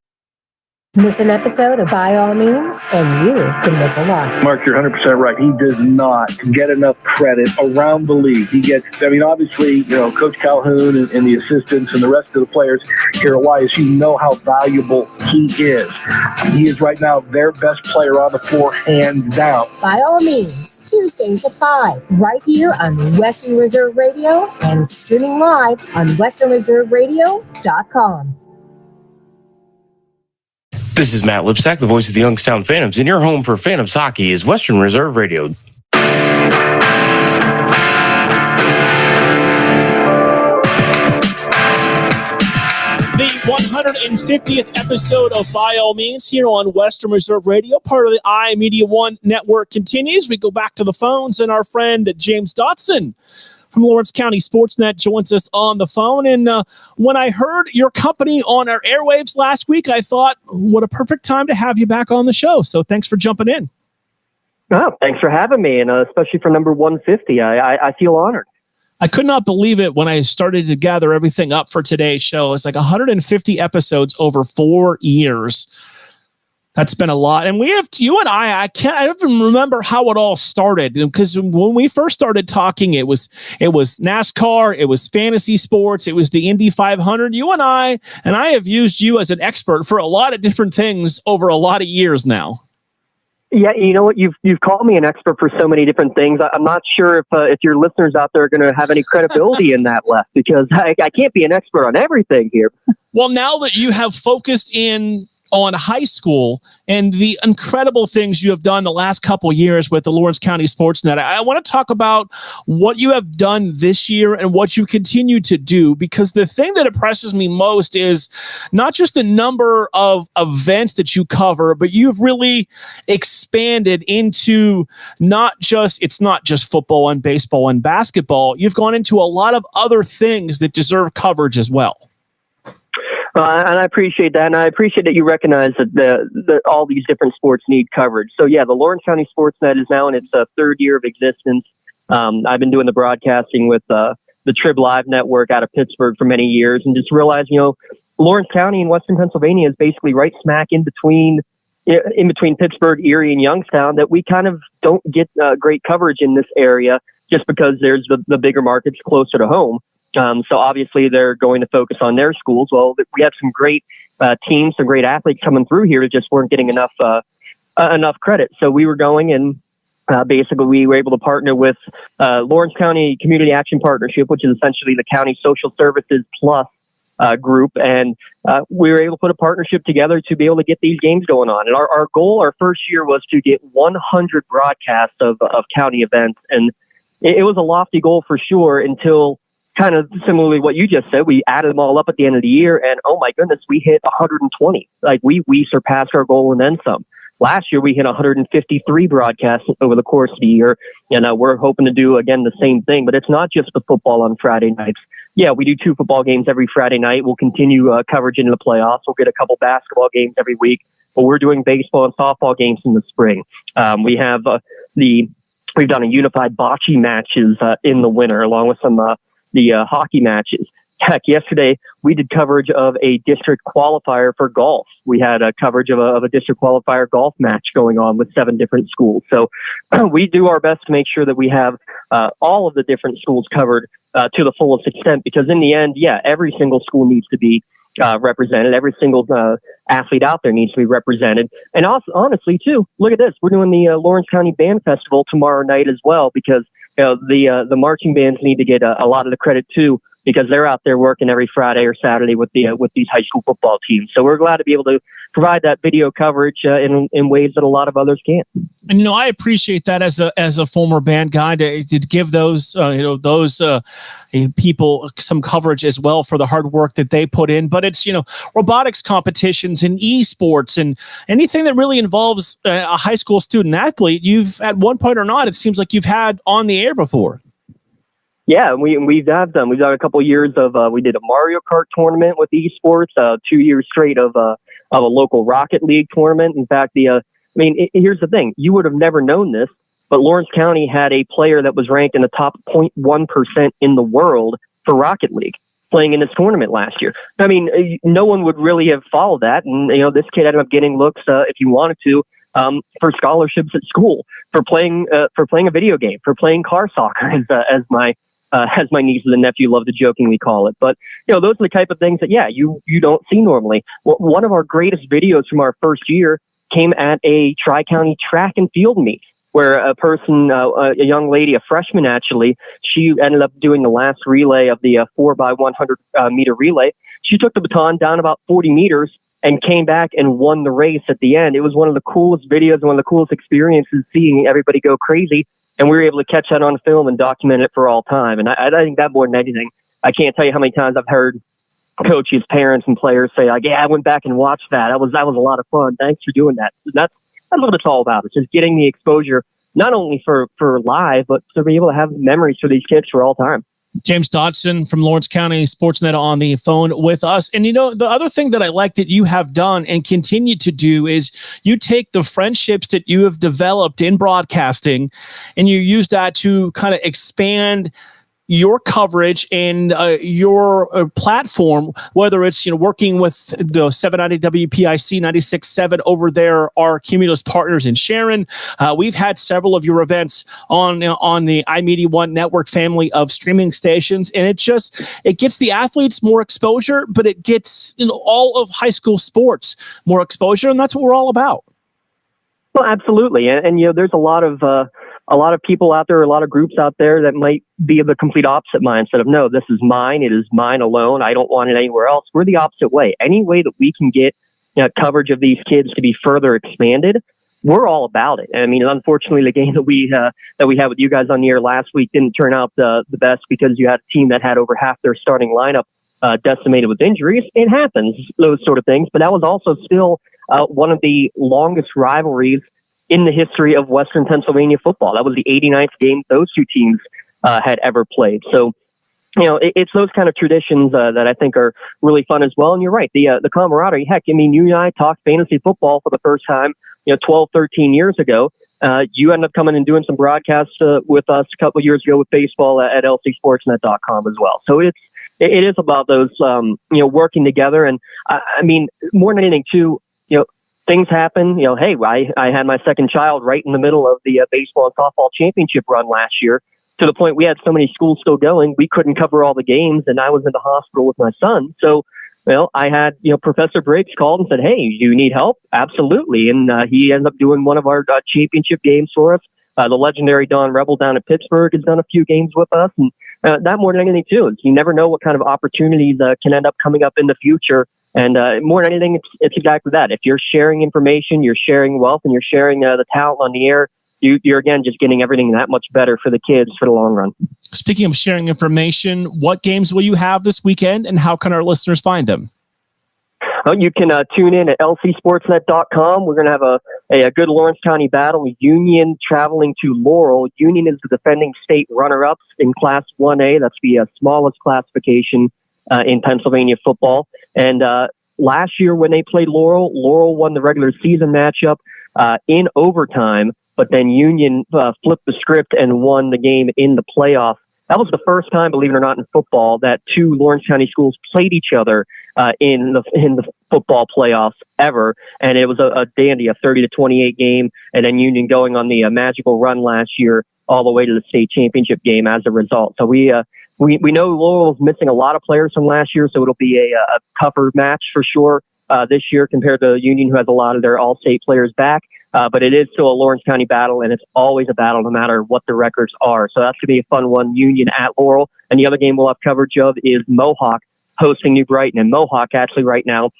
Miss an episode of By All Means, and you can miss a lot.
Mark, you're 100% right. He does not get enough credit around the league. He gets, obviously, Coach Calhoun and the assistants and the rest of the players here at YSU know how valuable he is. He is right now their best player on the floor, hands down.
By All Means, Tuesdays at 5, right here on Western Reserve Radio and streaming live on westernreserveradio.com.
This is Matt Lipsack, the voice of the Youngstown Phantoms, and your home for Phantoms hockey is Western Reserve Radio.
The 150th episode of By All Means here on Western Reserve Radio, part of the iMeda1 network, continues. We go back to the phones, and our friend James Dotson from Lawrence County Sportsnet joins us on the phone. And when I heard your company on our airwaves last week, I thought, what a perfect time to have you back on the show. So thanks for jumping in.
Oh, thanks for having me, and especially for number 150. I feel honored.
I could not believe it when I started to gather everything up for today's show. It's like 150 episodes over 4 years. That's been a lot. And we have, you and I don't even remember how it all started, because when we first started talking, it was NASCAR, it was fantasy sports, it was the Indy 500. You and I have used you as an expert for a lot of different things over a lot of years now.
Yeah, you know what? You've called me an expert for so many different things. I'm not sure if your listeners out there are going to have any credibility in that left, because I can't be an expert on everything here.
Well, now that you have focused in on high school and the incredible things you have done the last couple years with the Lawrence County Sportsnet, I want to talk about what you have done this year and what you continue to do, because the thing that impresses me most is not just the number of events that you cover, but you've really expanded into it's not just football and baseball and basketball. You've gone into a lot of other things that deserve coverage as well.
And I appreciate that, and I appreciate that you recognize that all these different sports need coverage. So yeah, the Lawrence County Sportsnet is now in its third year of existence. I've been doing the broadcasting with the Trib Live Network out of Pittsburgh for many years, and just realized, Lawrence County in Western Pennsylvania is basically right smack in between Pittsburgh, Erie, and Youngstown, that we kind of don't get great coverage in this area just because there's the bigger markets closer to home. So obviously they're going to focus on their schools. Well, we have some great teams, some great athletes coming through here that just weren't getting enough credit. So we were going, and basically we were able to partner with Lawrence County Community Action Partnership, which is essentially the county social services plus group. And we were able to put a partnership together to be able to get these games going on. And our goal, our first year, was to get 100 broadcasts of county events. And it was a lofty goal for sure, until kind of similarly what you just said, we added them all up at the end of the year, and oh my goodness, we hit 120. Like we surpassed our goal and then some. Last year we hit 153 broadcasts over the course of the year, and we're hoping to do again the same thing. But it's not just the football on Friday nights. Yeah, we do 2 football games every Friday night. We'll continue coverage into the playoffs. We'll get a couple basketball games every week, but we're doing baseball and softball games in the spring. We have we've done a unified bocce matches in the winter, along with some the hockey matches. Heck, yesterday we did coverage of a district qualifier for golf. We had a coverage of a district qualifier golf match going on with 7 different schools. So we do our best to make sure that we have all of the different schools covered to the fullest extent, because in the end, yeah, every single school needs to be represented. Every single athlete out there needs to be represented. And also, honestly, too, look at this. We're doing the Lawrence County Band Festival tomorrow night as well, because the marching bands need to get a lot of the credit too, because they're out there working every Friday or Saturday with these high school football teams. So we're glad to be able to provide that video coverage in ways that a lot of others can't.
And I appreciate that as a former band guy to give those people some coverage as well for the hard work that they put in. But it's robotics competitions and esports and anything that really involves a high school student athlete. You've at one point or not, it seems like you've had on the air before.
Yeah, we've done a couple of years of we did a Mario Kart tournament with esports, 2 years straight of a local Rocket League tournament. In fact, here's the thing: you would have never known this, but Lawrence County had a player that was ranked in the top 0.1% in the world for Rocket League playing in this tournament last year. I mean, no one would really have followed that, and this kid ended up getting looks if he wanted to. For scholarships at school, for playing a video game, for playing car soccer, as my nieces and nephew love to jokingly call it. But those are the type of things that you don't see normally. One of our greatest videos from our first year came at a Tri-County track and field meet, where a young lady, a freshman actually, she ended up doing the last relay of the 4x100 meter relay. She took the baton down about 40 meters and came back and won the race at the end. It was one of the coolest videos and one of the coolest experiences, seeing everybody go crazy. And we were able to catch that on film and document it for all time. And I think that more than anything, I can't tell you how many times I've heard coaches, parents, and players say, like, yeah, I went back and watched that. That was a lot of fun. Thanks for doing that. That's what it's all about. It's just getting the exposure, not only for live, but to be able to have memories for these kids for all time.
James Dodson from Lawrence County Sportsnet on the phone with us. And, the other thing that I like that you have done and continue to do is you take the friendships that you have developed in broadcasting and you use that to kind of expand your coverage and your platform, whether it's working with the 790 WPIC 96.7 over there, our Cumulus partners in Sharon. We've had several of your events on the iMeda1 network family of streaming stations, and it gets the athletes more exposure, but it gets all of high school sports more exposure, and that's what we're all about.
Well, absolutely, and there's a lot of people out there, a lot of groups out there that might be of the complete opposite mindset of, no, this is mine. It is mine alone. I don't want it anywhere else. We're the opposite way. Any way that we can get coverage of these kids to be further expanded, we're all about it. I mean, unfortunately, the game that we had with you guys on the air last week didn't turn out the best because you had a team that had over half their starting lineup decimated with injuries. It happens, those sort of things. But that was also still one of the longest rivalries in the history of Western Pennsylvania football. That was the 89th game those two teams had ever played. So, it's those kind of traditions that I think are really fun as well. And you're right, the camaraderie. Heck, I mean, you and I talked fantasy football for the first time, 12, 13 years ago. You ended up coming and doing some broadcasts with us a couple of years ago with baseball at lcsportsnet.com as well. So it is about those, working together. And I mean, more than anything too, things happen. Hey, I had my second child right in the middle of the baseball and softball championship run last year, to the point we had so many schools still going, we couldn't cover all the games, and I was in the hospital with my son. So, I had, Professor Briggs called and said, hey, do you need help? Absolutely. And he ended up doing one of our championship games for us. The legendary Don Rebel down at Pittsburgh has done a few games with us. And that more than anything, too, is you never know what kind of opportunities can end up coming up in the future. And more than anything, it's exactly that. If you're sharing information, you're sharing wealth, and you're sharing the talent on the air, you're, again, just getting everything that much better for the kids for the long run.
Speaking of sharing information, what games will you have this weekend, and how can our listeners find them?
You can tune in at lcsportsnet.com. We're going to have a good Lawrence County battle. Union traveling to Laurel. Union is the defending state runner-ups in Class 1A. That's the smallest classification in Pennsylvania football. And last year when they played Laurel won the regular season matchup in overtime, but then Union flipped the script and won the game in the playoffs. That was the first time, believe it or not, in football that two Lawrence County schools played each other in the football playoffs ever, and it was a dandy, a 30-28 game, and then Union going on the magical run last year all the way to the state championship game as a result. So we know Laurel's missing a lot of players from last year, so it'll be a tougher match for sure this year compared to Union, who has a lot of their all-state players back. But it is still a Lawrence County battle, and it's always a battle no matter what the records are. So that's going to be a fun one, Union at Laurel. And the other game we'll have coverage of is Mohawk hosting New Brighton. And Mohawk, actually, right now,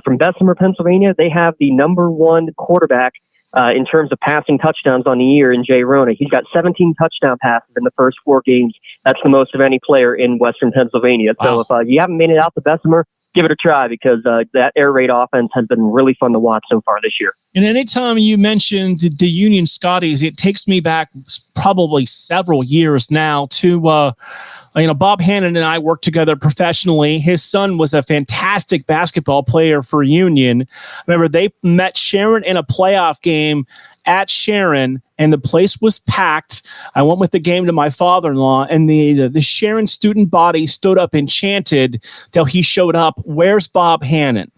from Bessemer, Pennsylvania, they have the number one quarterback in terms of passing touchdowns on the year in Jay Rona. He's got 17 touchdown passes in the first 4 games. That's the most of any player in Western Pennsylvania. Wow. So if you haven't made it out to Bessemer, give it a try, because that air raid offense has been really fun to watch so far this year.
And anytime you mentioned the Union Scotties, it takes me back probably several years now to, Bob Hannon and I worked together professionally. His son was a fantastic basketball player for Union. Remember, they met Sharon in a playoff game at Sharon, and the place was packed. I went with the game to my father-in-law, and the Sharon student body stood up enchanted till he showed up. Where's Bob Hannon?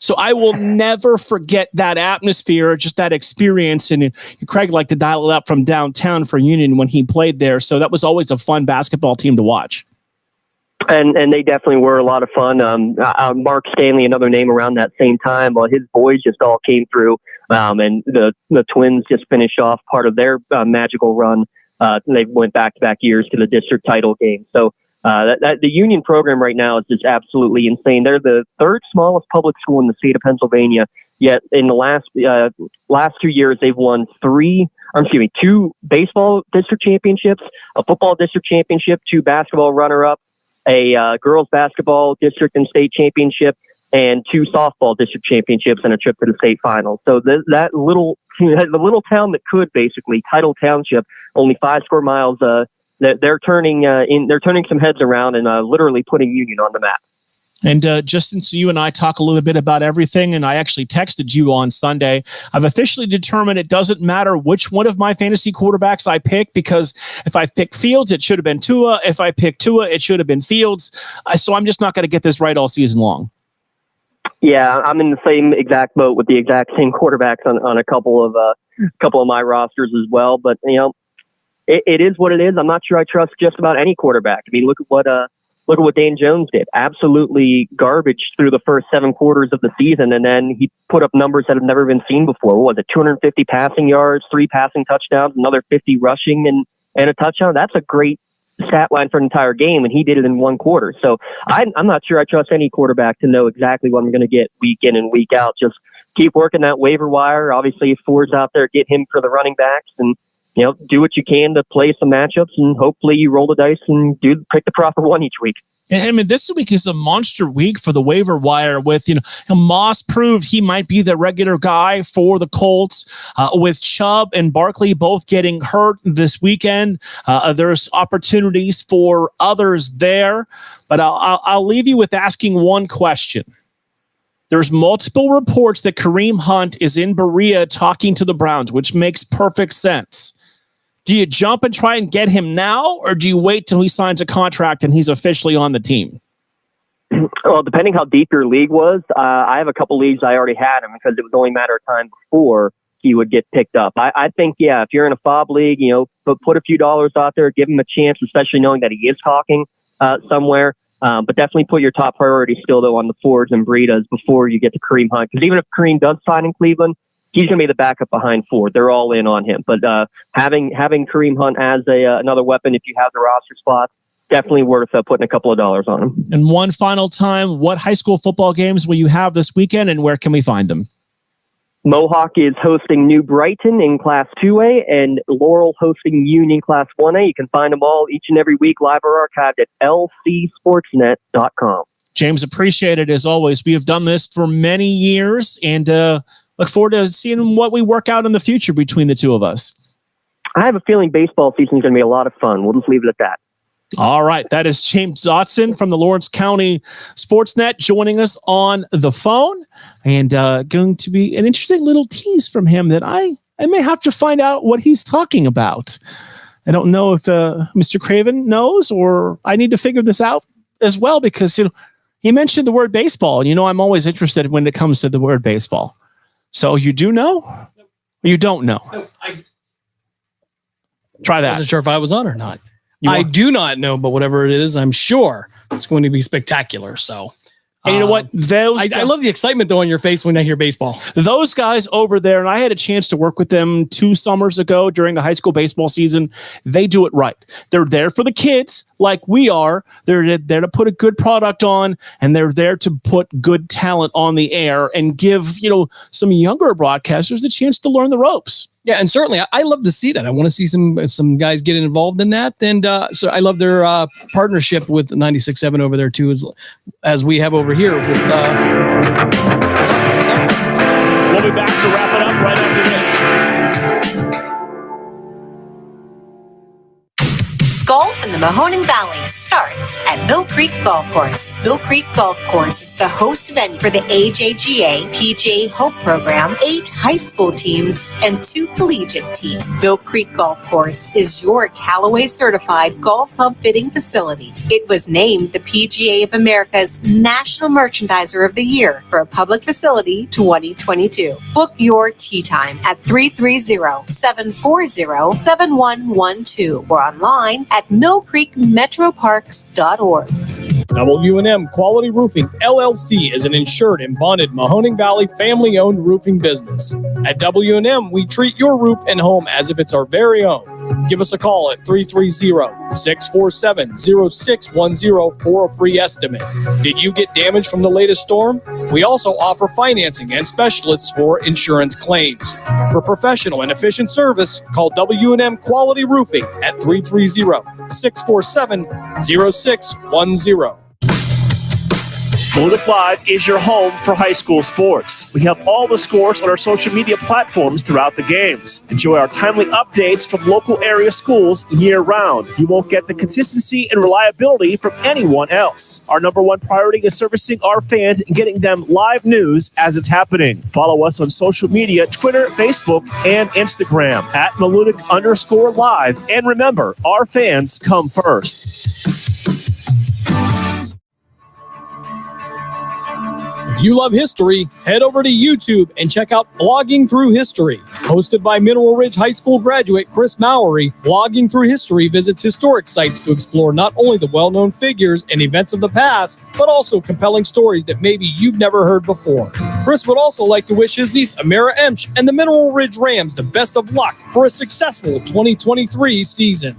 So I will never forget that atmosphere, just that experience. And Craig liked to dial it up from downtown for Union when he played there. So that was always a fun basketball team to watch.
And they definitely were a lot of fun. Mark Stanley, another name around that same time. Well, his boys just all came through, and the Twins just finished off part of their magical run. They went back-to-back years to the district title game. So the Union program right now is just absolutely insane. They're the third smallest public school in the state of Pennsylvania. Yet in the last 2 years, they've won 2 baseball district championships, a football district championship, 2 basketball runner-ups, a girls basketball district and state championship, and 2 softball district championships and a trip to the state finals. So the little town that could, basically, Title Township, only 5 square miles they're turning some heads around and literally putting Union on the map.
And Justin, so you and I talk a little bit about everything, and I actually texted you on Sunday. I've officially determined it doesn't matter which one of my fantasy quarterbacks I pick, because if I pick Fields, it should have been Tua. If I pick Tua, it should have been Fields. So I'm just not going to get this right all season long.
Yeah, I'm in the same exact boat with the exact same quarterbacks on a couple of my rosters as well. But it is what it is. I'm not sure I trust just about any quarterback. I mean, look at what Dane Jones did. Absolutely garbage through the first 7 quarters of the season, and then he put up numbers that have never been seen before. What was it? 250 passing yards, 3 passing touchdowns, another 50 rushing, and a touchdown. That's a great stat line for an entire game, and he did it in 1 quarter. So I'm not sure I trust any quarterback to know exactly what I'm going to get week in and week out. Just keep working that waiver wire. Obviously, if Ford's out there, get him for the running backs, and do what you can to play some matchups, and hopefully you roll the dice and pick the proper one each week.
And I mean, this week is a monster week for the waiver wire with, Moss proved he might be the regular guy for the Colts, with Chubb and Barkley both getting hurt this weekend. There's opportunities for others there, but I'll leave you with asking one question. There's multiple reports that Kareem Hunt is in Berea talking to the Browns, which makes perfect sense. Do you jump and try and get him now, or do you wait till he signs a contract and he's officially on the team?
Well, depending how deep your league was, I have a couple leagues I already had him because it was only a matter of time before he would get picked up. I think, if you're in a FOB league, put a few dollars out there, give him a chance, especially knowing that he is talking somewhere. But definitely put your top priority still, though, on the Fords and Breidas before you get to Kareem Hunt. Because even if Kareem does sign in Cleveland, he's going to be the backup behind Ford. They're all in on him. But having Kareem Hunt as another weapon, if you have the roster spots, definitely worth putting a couple of dollars on him.
And one final time, what high school football games will you have this weekend, and where can we find them?
Mohawk is hosting New Brighton in Class 2A, and Laurel hosting Union Class 1A. You can find them all each and every week live or archived at lcsportsnet.com.
James, appreciate it as always. We have done this for many years, and look forward to seeing what we work out in the future between the two of us.
I have a feeling baseball season is going to be a lot of fun. We'll just leave it at that.
All right. That is James Dotson from the Lawrence County Sportsnet joining us on the phone, and going to be an interesting little tease from him that I may have to find out what he's talking about. I don't know if Mr. Craven knows, or I need to figure this out as well, because he mentioned the word baseball, and I'm always interested when it comes to the word baseball. So you do know? Or you don't know?
No,
Try that.
I wasn't sure if I was on or not. I do not know, but whatever it is, I'm sure it's going to be spectacular. So,
and you know what?
I love the excitement though on your face when I hear baseball.
Those guys over there, and I had a chance to work with them 2 summers ago during the high school baseball season. They do it right. They're there for the kids like we are. They're there to put a good product on, and they're there to put good talent on the air and give, some younger broadcasters a chance to learn the ropes.
Yeah, and certainly I love to see that. I want to see some guys get involved in that. And so I love their partnership with 96.7 over there too, as we have over here. We'll
be back to wrap it up right after this.
Golf in the Mahoning Valley starts at Mill Creek Golf Course. Mill Creek Golf Course is the host venue for the AJGA PGA Hope Program, 8 high school teams, and 2 collegiate teams. Mill Creek Golf Course is your Callaway certified golf club fitting facility. It was named the PGA of America's National Merchandiser of the Year for a public facility 2022. Book your tee time at 330-740-7112 or online at millcreekmetroparks.org.
W&M Quality Roofing LLC is an insured and bonded Mahoning Valley family-owned roofing business. At W&M, we treat your roof and home as if it's our very own. Give us a call at 330-647-0610 for a free estimate. Did you get damage from the latest storm? We also offer financing and specialists for insurance claims. For professional and efficient service, call W&M Quality Roofing at 330-647-0610.
Melodic Live is your home for high school sports. We have all the scores on our social media platforms throughout the games. Enjoy our timely updates from local area schools year-round. You won't get the consistency and reliability from anyone else. Our number one priority is servicing our fans and getting them live news as it's happening. Follow us on social media, Twitter, Facebook, and Instagram at Melodic_Live. And remember, our fans come first.
If you love history, head over to YouTube and check out Blogging Through History. Hosted by Mineral Ridge High School graduate Chris Mowery, Blogging Through History visits historic sites to explore not only the well-known figures and events of the past, but also compelling stories that maybe you've never heard before. Chris would also like to wish his niece Amira Emsch and the Mineral Ridge Rams the best of luck for a successful 2023 season.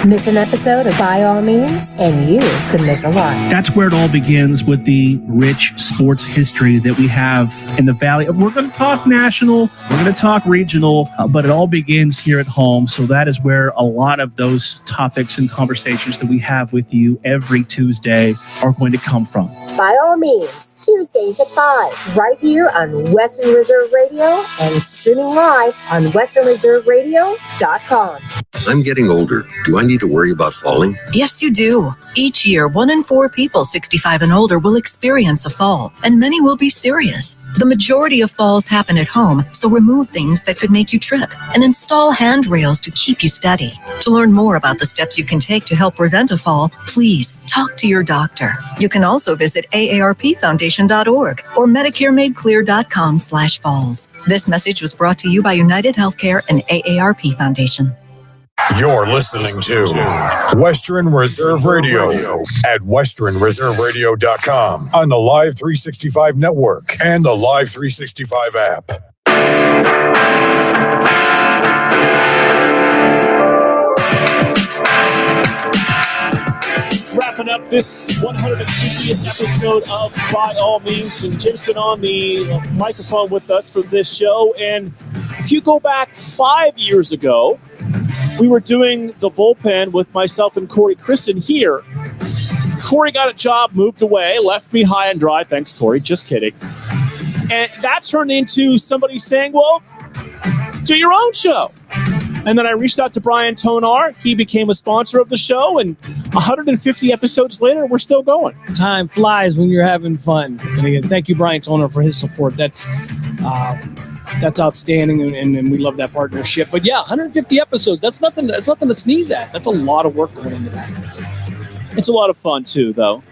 Miss an episode of By All Means, and you could miss a lot.
That's where it all begins, with the rich sports history that we have in the Valley. We're going to talk national, we're going to talk regional, but it all begins here at home. So that is where a lot of those topics and conversations that we have with you every Tuesday are going to come from.
By All Means, Tuesdays at 5, right here on Western Reserve Radio and streaming live on westernreserveradio.com.
I'm getting older. Do I need to worry about falling?
Yes, you do. Each year, 1 in 4 people 65 and older will experience a fall, and many will be serious. The majority of falls happen at home, so remove things that could make you trip and install handrails to keep you steady. To learn more about the steps you can take to help prevent a fall, please talk to your doctor. You can also visit aarpfoundation.org or medicaremadeclear.com/falls. This message was brought to you by United Healthcare and AARP Foundation.
You're listening to Western Reserve Radio at westernreserveradio.com on the Live 365 network and the Live 365 app.
Wrapping up this 150th episode of By All Means, and Jim's been on the microphone with us for this show. And if you go back 5 years ago, we were doing the bullpen with myself and Corey Christen here. Corey got a job, moved away, left me high and dry. Thanks, Corey. Just kidding. And that turned into somebody saying, well, do your own show. And then I reached out to Brian Tonar. He became a sponsor of the show. And 150 episodes later, we're still going.
Time flies when you're having fun. And again, thank you, Brian Tonar, for his support. That's outstanding, and we love that partnership. But yeah, 150 episodes, that's nothing to sneeze at. That's a lot of work going into that.
It's a lot of fun too, though.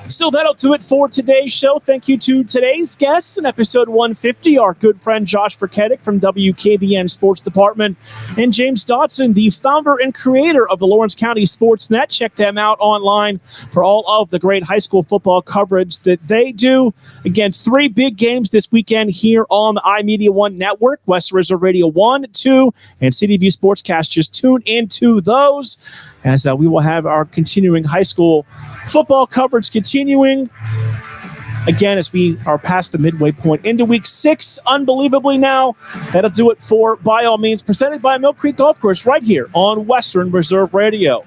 So that'll do it for today's show. Thank you to today's guests in episode 150, our good friend Josh Verketic from WKBN Sports Department, and James Dotson, the founder and creator of the Lawrence County Sports Net. Check them out online for all of the great high school football coverage that they do. Again, 3 big games this weekend here on the iMedia1 network, Western Reserve Radio 1, 2, and CityView Sportscast. Just tune into those as we will have our continuing high school football coverage continuing. Again, as we are past the midway point into week 6, unbelievably now. That'll do it for By All Means, presented by Mill Creek Golf Course right here on Western Reserve Radio.